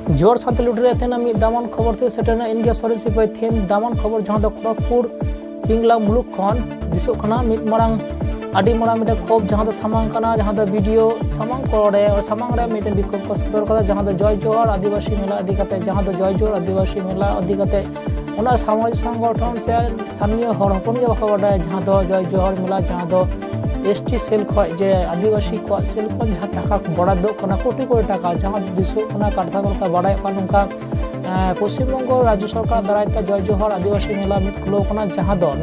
जोर सानताली उडरे थेना मी दामान खबर थे सेटना इंडिया सरे सिपाही थेन दामान खबर जहां द खड़गपुर पिंगला मुलुक खन दिसो खना मिट मारांग आदि मारांग मिटे खोब जहां द सामांग कना जहां द वीडियो सामांग कोरे और सामांग रे मिटे बिकोप को सदर कदा जहां द जय जोहर आदिवासी मेला अधि कते जहां द जय जोहर आदिवासी मेला अधि कते उना सामाजिक संगठन से स्थानीय हर हपन के बाका बडाय जहां द जय जोहर मेला जहां द एसटी सेल खय जे आदिवासी को सेल खन जहां टाका बड़ा दो कना कोटी कोटी टाका जहां दिसो कना काटथा का बडाय का नुका पश्चिम बंग राज्य सरकार दारायते जय जोहर आदिवासी मेला मिट खुलो कना जहां द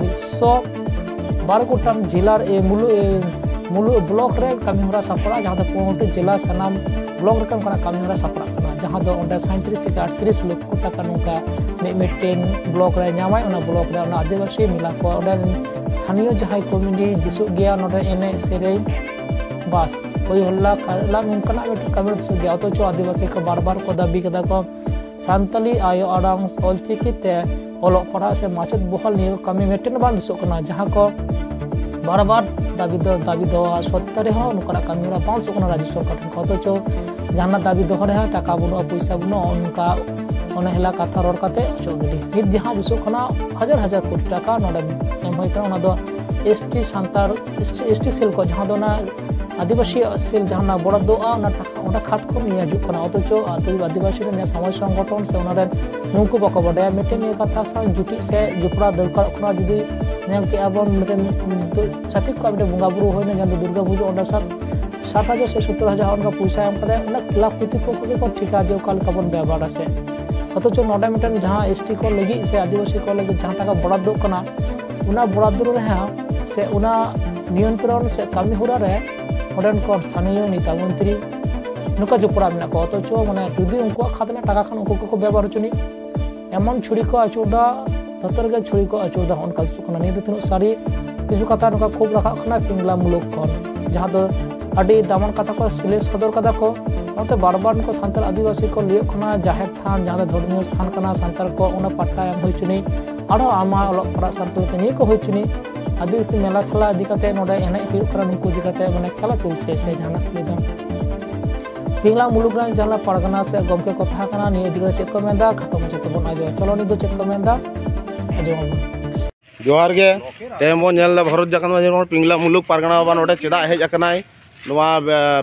112 गोटांग जिला मुलु ब्लॉक रे कामीहरा सापड़ा जहां द 5 जिला सनाम ब्लॉक रे कना कामीहरा सापड़ा कना जहां द ओंडे 37 থেকে 38 लाख टाका नुका मिटेन ब्लॉक रे नामाय ओना ब्लॉक रे ओना आदिवासी मेला को ओंडे स्थानीय जहां कम्युनिटी दिसु गया नोडे एने सेरे बस कोई हल्ला खाला उनकना मिट कामीर दिसु गया तो जो आदिवासी को बार-बार को दाबी कदा को सानताली आयो आराम ऑलचिकी ते ओलोक पढ़ा से माचेद बहाल नियो कमी मिटेन बान दिसु कना जहां को बार-बार दाबी दो सत्तर हो उनकना कामीरा पांच कना राज्य सरकार ठन तो जो जहां दाबी दो रे टाका बनो पैसा बनो उनका ओने हला कथा रोड काते चोगली नित जहां दिसु कना हजार हजार कोटी टाका नोडे एम होय कना दो एसटी सांतार एसटी सेल को जहां दो ना आदिवासी सेल जहां ना बड़ा दो ना टाका ओना खात को निया जु कना तो जो आदिवासी रे समाज संगठन से ओना रे नुकु बको बडे मिटेन ये कथा सा जुटी से जुपड़ा दरकार खना जदी नेम के आबन मिटेन सतिक को मिटे बुंगा बुरु होय ने जन दुर्गा पूजा ओंडा सा 60,000 से 70,000 उनका पैसा एम करे उना लाख कोटी को ठिका जो काल कबन व्यवहार से अथच नोडे मिटेन जहां एसटी को लगी से आदिवासी को लगी जहां टाका बड़ा दो कना उना बड़ा दो रे से उना नियंत्रण से कामी हुरा रे ओडन को स्थानीय नेता मंत्री नुका जुपड़ा मेना को अथच माने जुदी उनको खातने टाका खान उनको को व्यवहार चुनी एमन छुरी को अचुदा दतर के छुरी को अचुदा उनका सुकना नि दतनो सारी किछु कथा नुका खूब रखा खना पिंगला मुलुक खन जहां दो अडी दामन कथा को सिले सदर कदा को नोते बार-बार को सांताल आदिवासी को लियो खना जाहेर थान जहां धर्मीय स्थान कना सांताल को उना पट्टा एम होय चुनी आरो आमा ओलक परा सांताल ते नि को होय चुनी आदिवासी मेला खेला इदी कते नोडे एने हिउ करा नुकु इदी कते माने खेला चलछे से जाना लेदा पिंगला मुलुक रे जहां परगना से गमके कथा कना नि इदी कते चेक को मेंदा खाटो मचे तो बन आजो चलो नि दो चेक को मेंदा आजो जोहार गे तेमो नेल भारत जाकन पिंगला मुलुक परगना बा नोडे चेडा हेज अकनाय नोवा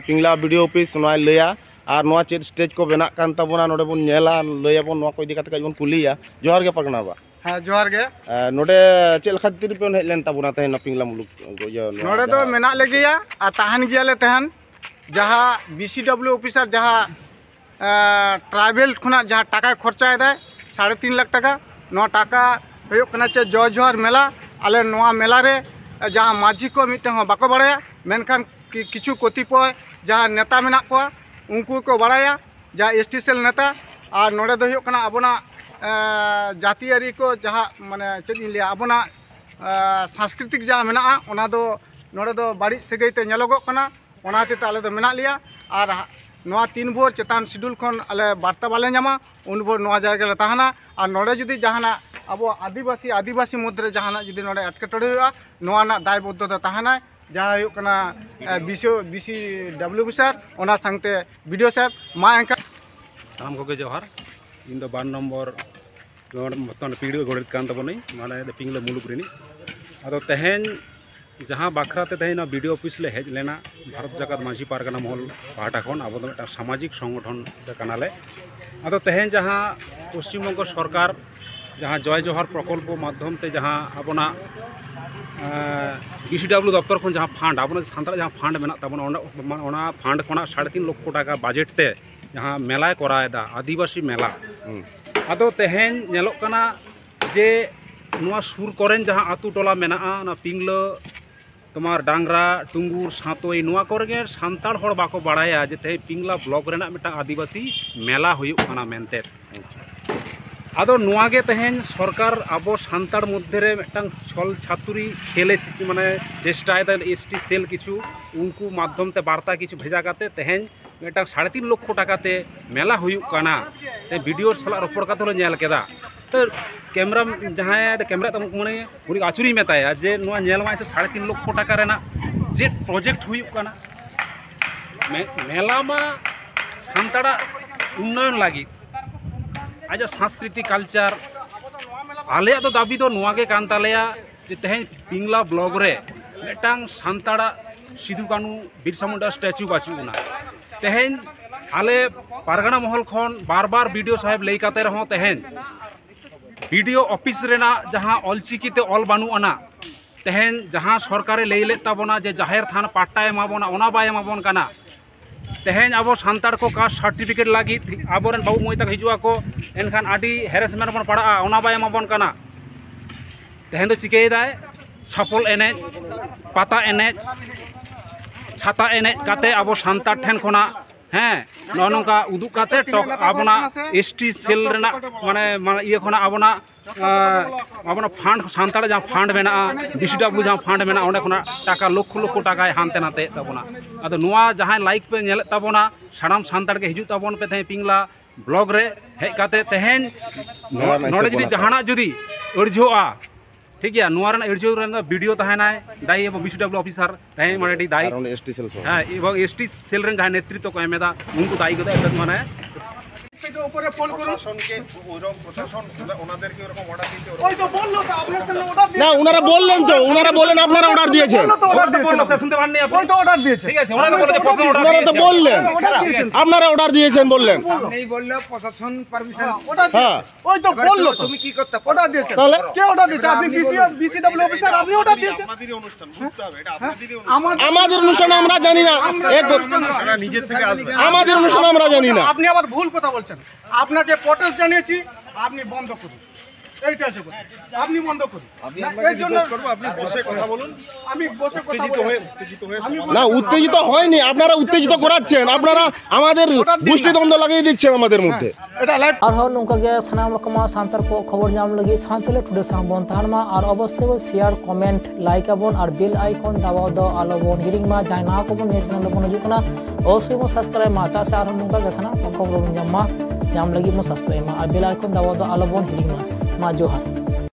पिंगला वीडियो ऑफिस नोवा लैया और नोवा चेड स्टेज को बेना कान तबना नोडे बन नेला लैयाबन नोवा को इदी कते बन कुलिया जोहार गे परगना बा हाँ जोहार गे नोडे चेल खातिर पे हेज लेन तबना तहन पिंगला मुलुक नोडे तो मेना लेगिया आ तहन गियाले तहन जहां बीसीडब्ल्यू ऑफिसर जहां ट्राइबल खुना जहां टाका खर्चा है 3.5 लाख टाका नो टाका हुयो कना चे जय जोहर मेला आले नोआ मेला रे जहां माझी को मिटे हो बाको बाड़ाया मेनखान किछु कतिपय जहां नेता मेना को उनको को बाड़ाया जहां एसटी सेल नेता और नोडे दो हुयो कना अबना जातियारी को जहां माने चेद लिया अबना सांस्कृतिक जहां मेना ओना दो नोडे दो बाड़ी सगई ते नेलोगो कना ओना ते आले दो मेना लिया और नोआ 3 भोर चेतान शेड्यूल खन आले वार्ता बाले नामा उन भोर नोआ जायगा ले तहना और नोडे जुदी जहाना अब आदिवासी मध्य जहाना जुदी नोडे अटकेटोड़े हुआ नोआ ना दायबद्धता तहना जहां हुयो कना बीसीडब्ल्यू ऑफिसर ओना संगते वीडियो साहब मा एंका साम को जोहार इन 2 नंबर मतन पीढ़ी गोड़ कान तबनई माने पिंगला मुलुक रेनी अदो तहेन जहां बाखराते तहेन वीडियो ऑफिस ले हेज लेना भारत जगत माझी पारगना महल पाहटा खन अब सामाजिक संगठन कनाले अदो तहेन जहां पश्चिम बंग सरकार जहां जय जोहर प्रकल्प माध्यम ते जहां अपना बीसीडब्ल्यू दफ्तर खन जहां फंड अपना सानताल जहां फंड मेना तबना ओना फंड खना 3.5 लाख टाका बजेट ते जहां मेला कराएदा आदिवासी मेला अदो तहेन नेलोक कना जे नुआ सुर करेन जहां आतु टोला मेना ना पिंगला तुम्हार डांगरा टुंगुर सातोई नुआ कोरगे सांताल हर बाको बाड़ाया जे ते पिंगला ब्लॉक रेना मिटा आदिवासी मेला हुयुक कना मेनते आदो नुआ गे तहेन सरकार आबो सांताल मध्य रे मिटांग छल छातुरी खेले माने चेष्टाय दा एसटी सेल किछु उनको माध्यम ते वार्ता किछु भेजा काते तहेन मिटांग 3.5 लाख टाका ते मेला हुयुक कना ते वीडियो सला रोपड़ काते ल नेल केदा तो कैमरा जहां कैमरा तम मने उनी आचुरी मेताया जे नुआ नेल मा से 3.5 लाख टाका रेना जे प्रोजेक्ट हुयुक कना मेला मा सांताड़ा उन्नयन लगी आज सांस्कृतिक कल्चर आले तो दाबी तो नुआ के कान तालेया जे तेहें पिंगला ब्लॉग रे मिटांग सांताड़ा सिदु कानू बिरसा मुंडा स्टैचू बाचुना तेहें आले पारगना महल खन बार बार वीडियो साहेब लई काते रहो तेहें वीडियो ऑफिस रेना जहां ऑलचिकी ते ऑल बानु अना तेहें जहां सरकारे लई ले ताबोना जे जाहेर थान पाट्टा एमाबोना ओना बाय एमाबोन काना तेहें अब सानताड़ को कास्ट सर्टिफिकेट लगी आबोरेन बाबू मई तक हिजुआ को एनखान आडी हेरेसमेंट बन पड़ा ओना बाय एमाबोन काना तेहें दो चिकेदाय छापल एने पाता एने छाता एने काते अब सानताड़ ठेन खोना हैं नौका उदुक काते टक आबोना एसटी सेल रेना माने ये खोना आबोना आबोना फांड सानताड़ जहाँ फांड मेना बीसीडब्ल्यू जहाँ फांड मेना ओंडे खोना टाका लक्ष लक्ष टाका हानते नाते ताबोना आदो नुआ जहाँ लाइक पे नेले ताबोना सानाम सानताड़ के हिजु ताबोन पे तेहें पिंगला ब्लॉग रे हेज काते तेहें नोडे जुदी जहाना जुदी अर्जोआ ठीक है नुआ रेना अर्जो रेना वीडियो तहनाय दाई एवं बीसीडब्ल्यू ऑफिसर तेहें माने दाई एसटी सेल हाँ एवं एसटी सेल रेन जहाँ नेतृत्व को एमेदा उनको दाई को दे माने না ওনারা বললেন তো ওনারা বলেন আপনারা অর্ডার দিয়েছেন ওনারা তো বললেন আপনারা অর্ডার দিয়েছেন বললেন হ্যাঁ ওই তো বললো তুমি কি করতে অর্ডার দিয়েছেন তাহলে কে অর্ডার দিয়েছে আপনি বিসিডব্লিউ অফিসার আপনি অর্ডার দিয়েছেন আমাদেরই অনুষ্ঠান বুঝতে হবে এটা আপনাদেরই আমাদের অনুষ্ঠান আমরা জানি না নিজের থেকে আসবে আমাদের অনুষ্ঠান আমরা জানি না আপনি আবার ভুল কথা বলছেন আপনাকে প্রটেস্ট জানিয়েছি আপনি বন্ধ করুন এইটা আছে কথা আপনি বন্ধ করুন এই জন্য আপনি বসে কথা বলুন আমি বসে কথা বলবো উত্তেজিত হয়ে না উত্তেজিত হয়নি আপনারা উত্তেজিত করাচ্ছেন আপনারা আমাদের গোষ্ঠীদ্বন্দ্ব লাগিয়ে দিচ্ছেন আমাদের মধ্যে এটা লাইভ आरहन नौका गे सानाम रकमा सांतार को खबर नाम लगी सांतले टुडे सांबन ताहनमा और अवश्य शेयर कमेंट लाइक आबन और बेल आइकन दाबाव दो आलोबन हिरिंग मा जायना को बन ने चैनल बन जुकना अवश्य मो सब्सक्राइब मा ता से आरहन नौका गे सानाम को खबर नाम लगी मो सब्सक्राइब मा और बेल आइकन दाबाव दो आलोबन हिरिंग मा जोहार।